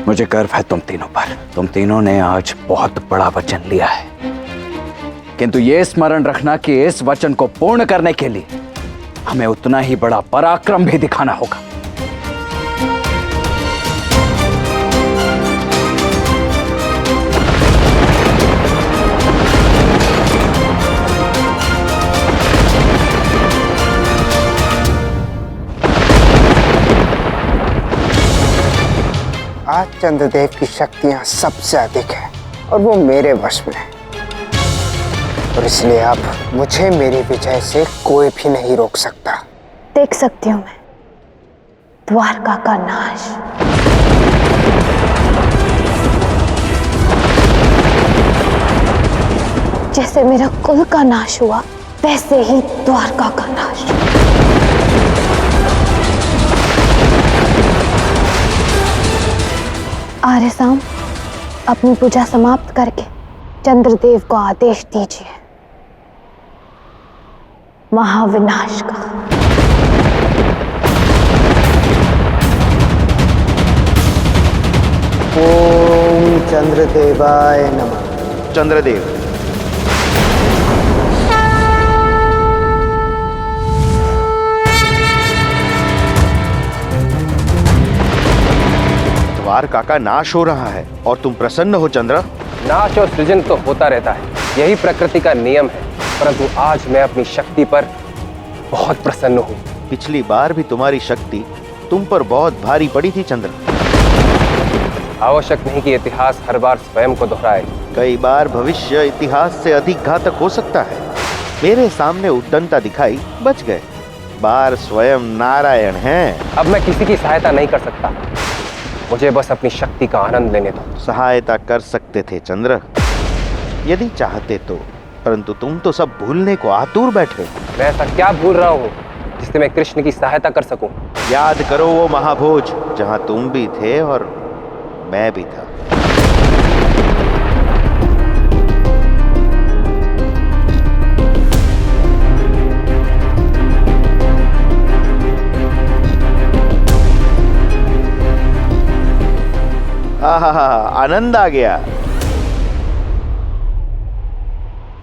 मुझे गर्व है तुम तीनों पर। तुम तीनों ने आज बहुत बड़ा वचन लिया है, किंतु ये स्मरण रखना कि इस वचन को पूर्ण करने के लिए हमें उतना ही बड़ा पराक्रम भी दिखाना होगा। आज चंद्रदेव की शक्तियां सबसे अधिक है और वो मेरे वश में है, और इसलिए अब मुझे मेरी विजय से कोई भी नहीं रोक सकता। देख सकती हूँ मैं द्वारका का नाश। जैसे मेरा कुल का नाश हुआ, वैसे ही द्वारका का नाश। आर्यसाम, अपनी पूजा समाप्त करके चंद्रदेव को आदेश दीजिए महाविनाश का। ओम चंद्रदेवाय नमः। चंद्रदेव, द्वारका का नाश हो रहा है और तुम प्रसन्न हो चंद्र? नाश और सृजन तो होता रहता है, यही प्रकृति का नियम है, परंतु आज मैं अपनी शक्ति पर बहुत प्रसन्न हूँ। पिछली बार भी तुम्हारी शक्ति तुम पर बहुत भारी पड़ी थी चंद्र। आवश्यक नहीं कि इतिहास हर बार स्वयं को दोहराए। कई बार भविष्य इतिहास से अधिक घातक हो सकता है। मेरे सामने उद्दंडता दिखाई, बच गए। बार स्वयं नारायण हैं। अब मैं किसी की सहायता नहीं कर सकता, मुझे बस अपनी शक्ति का आनंद लेने दो। सहायता कर सकते थे चंद्र, यदि चाहते तो, परंतु तुम तो सब भूलने को आतुर बैठे। मैं ऐसा क्या भूल रहा हूँ जिससे मैं कृष्ण की सहायता कर सकूं? याद करो वो महाभोज जहां तुम भी थे और मैं भी था। आहा, आनंद आ गया।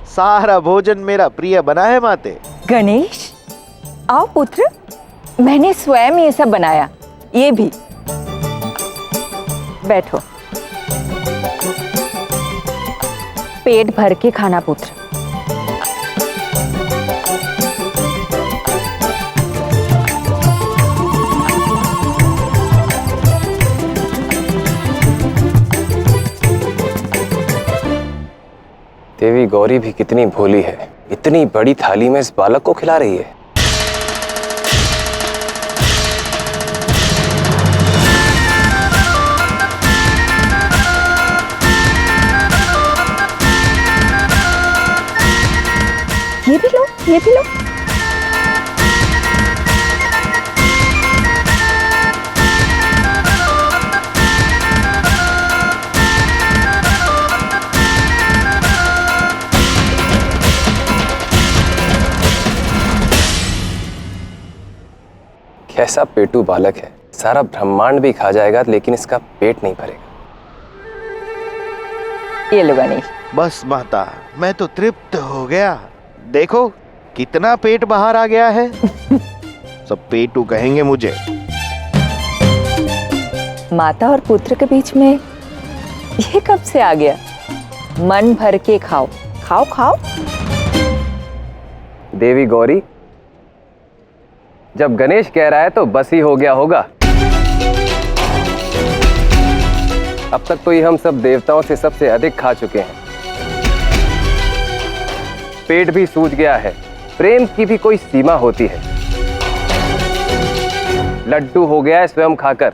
सारा भोजन मेरा प्रिय बना है माते। गणेश, आओ पुत्र, मैंने स्वयं ये सब बनाया। ये भी बैठो, पेट भर के खाना पुत्र। देवी गौरी भी कितनी भोली है, इतनी बड़ी थाली में इस बालक को खिला रही है। ये भी लो, ये भी लो। कैसा पेटू बालक है, सारा ब्रह्मांड भी खा जाएगा लेकिन इसका पेट नहीं भरेगा। ये लो गणेश। बस माता, मैं तो तृप्त हो गया। देखो कितना पेट बाहर आ गया है। सब पेटू कहेंगे मुझे। माता और पुत्र के बीच में ये कब से आ गया? मन भर के खाओ, खाओ खाओ। देवी गौरी, जब गणेश कह रहा है तो बस ही हो गया होगा। अब तक तो ये हम सब देवताओं से सबसे अधिक खा चुके हैं। पेट भी सूज गया है, प्रेम की भी कोई सीमा होती है। लड्डू हो गया है स्वयं खाकर,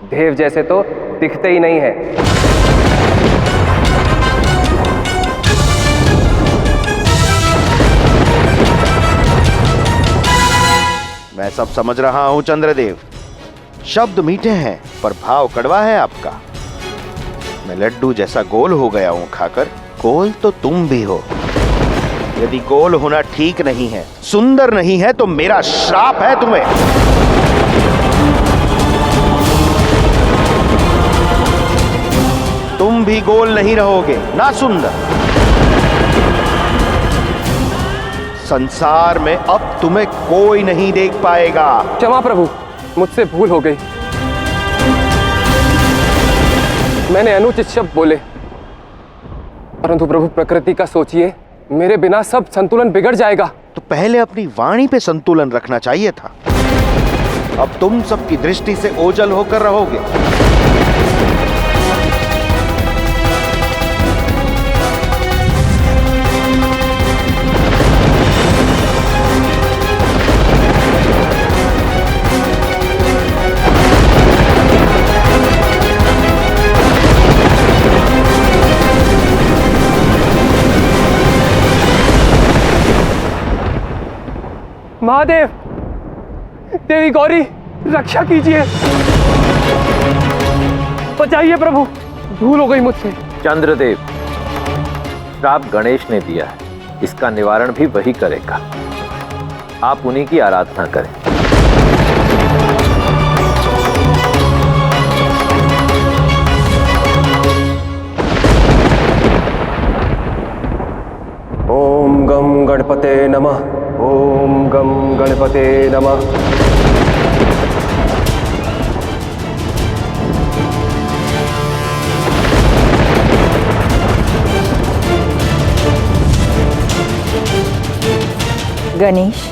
देव जैसे तो दिखते ही नहीं है। मैं सब समझ रहा हूं चंद्रदेव, शब्द मीठे हैं पर भाव कड़वा है आपका। मैं लड्डू जैसा गोल हो गया हूं खाकर, गोल तो तुम भी हो। यदि गोल होना ठीक नहीं है, सुंदर नहीं है, तो मेरा श्राप है तुम्हें। भी गोल नहीं रहोगे, ना सुंदर। संसार में अब तुम्हें कोई नहीं देख पाएगा। क्षमा प्रभु, मुझसे भूल हो गई। मैंने अनुचित शब्द बोले, परंतु प्रभु प्रकृति का सोचिए, मेरे बिना सब संतुलन बिगड़ जाएगा। तो पहले अपनी वाणी पे संतुलन रखना चाहिए था। अब तुम सबकी दृष्टि से ओझल होकर रहोगे। महादेव, देवी गौरी, रक्षा कीजिए, बचाइए प्रभु, भूल हो गई मुझसे। चंद्रदेव, श्राप गणेश ने दिया है, इसका निवारण भी वही करेगा। आप उन्हीं की आराधना करें। ओम गम गणपते नमः। ओम गम गणपते नमः। गणेश,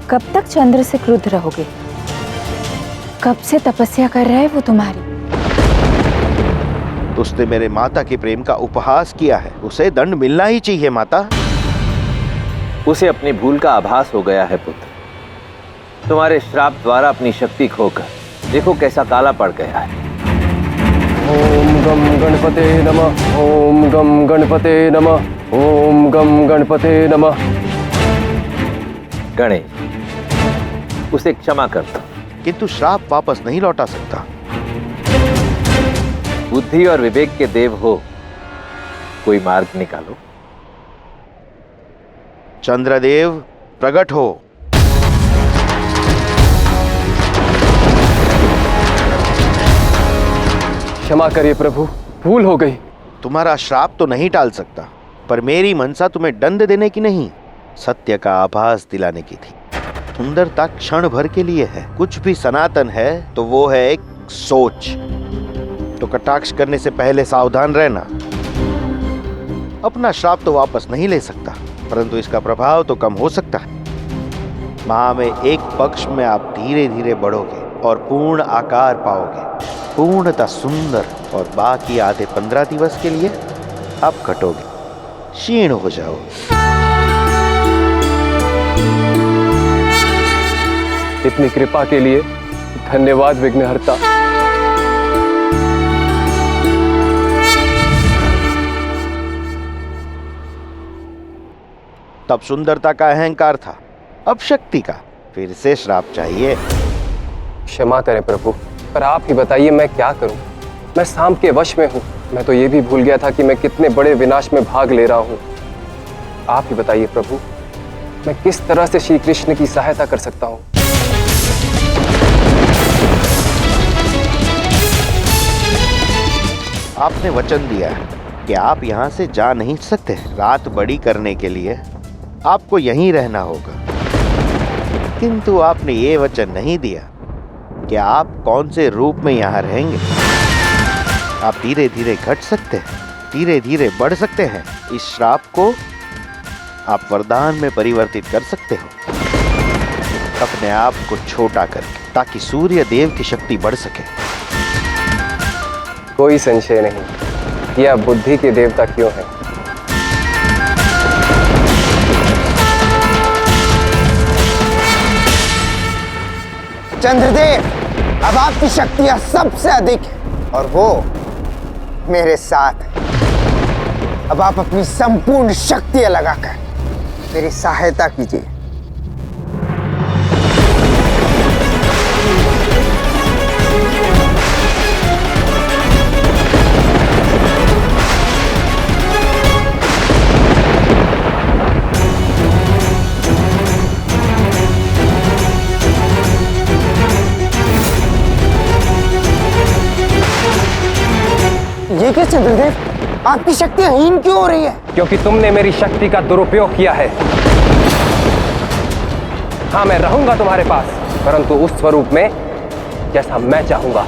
कब तक चंद्र से क्रुद्ध रहोगे? कब से तपस्या कर रहा है वो तुम्हारी? उसने मेरे माता के प्रेम का उपहास किया है, उसे दंड मिलना ही चाहिए माता। उसे अपनी भूल का आभास हो गया है पुत्र। तुम्हारे श्राप द्वारा अपनी शक्ति खोकर देखो कैसा काला पड़ गया है। ओम गम गणपते नमः। ओम गम गणपते नमः। ओम गम गणपते नमः। गणेश, उसे क्षमा कर दो। किंतु श्राप वापस नहीं लौटा सकता। बुद्धि और विवेक के देव हो, कोई मार्ग निकालो। चंद्रदेव, प्रकट हो। क्षमा करिए प्रभु, भूल हो गई। तुम्हारा श्राप तो नहीं टाल सकता, पर मेरी मनसा तुम्हें दंड देने की नहीं, सत्य का आभास दिलाने की थी। सुंदरता क्षण भर के लिए है, कुछ भी सनातन है तो वो है एक सोच। तो कटाक्ष करने से पहले सावधान रहना। अपना श्राप तो वापस नहीं ले सकता, परंतु इसका प्रभाव तो कम हो सकता है। माह में एक पक्ष में आप धीरे धीरे बढ़ोगे और पूर्ण आकार पाओगे, पूर्णतः सुंदर, और बाकी आधे 15 दिवस के लिए आप घटोगे, क्षीण हो जाओगे। इतनी कृपा के लिए धन्यवाद विघ्नहर्ता। तब सुंदरता का अहंकार था, अब शक्ति का। फिर से श्राप चाहिए। क्षमा करें प्रभु, पर आप ही बताइए मैं क्या करूं? मैं सांप के वश में हूं। मैं तो ये भी भूल गया था कि मैं कितने बड़े विनाश में भाग ले रहा हूं। आप ही बताइए प्रभु, मैं किस तरह से श्री कृष्ण की सहायता कर सकता हूं? आपने वचन दिया है कि आप यहाँ से जा नहीं सकते। रात बड़ी करने के लिए आपको यहीं रहना होगा, किंतु आपने ये वचन नहीं दिया कि आप कौन से रूप में यहाँ रहेंगे। आप धीरे धीरे घट सकते हैं, धीरे धीरे बढ़ सकते हैं। इस श्राप को आप वरदान में परिवर्तित कर सकते हो, अपने आप को छोटा करके, ताकि सूर्य देव की शक्ति बढ़ सके। कोई संशय नहीं, यह बुद्धि के देवता क्यों है। चंद्रदेव, अब आपकी शक्तियां सबसे अधिक है और वो मेरे साथ है। अब आप अपनी संपूर्ण शक्तियां लगाकर मेरी सहायता कीजिए। ये क्या चंद्रदेव, आपकी शक्ति हीन क्यों हो रही है? क्योंकि तुमने मेरी शक्ति का दुरुपयोग किया है। हाँ, मैं रहूंगा तुम्हारे पास, परंतु उस स्वरूप में जैसा मैं चाहूंगा।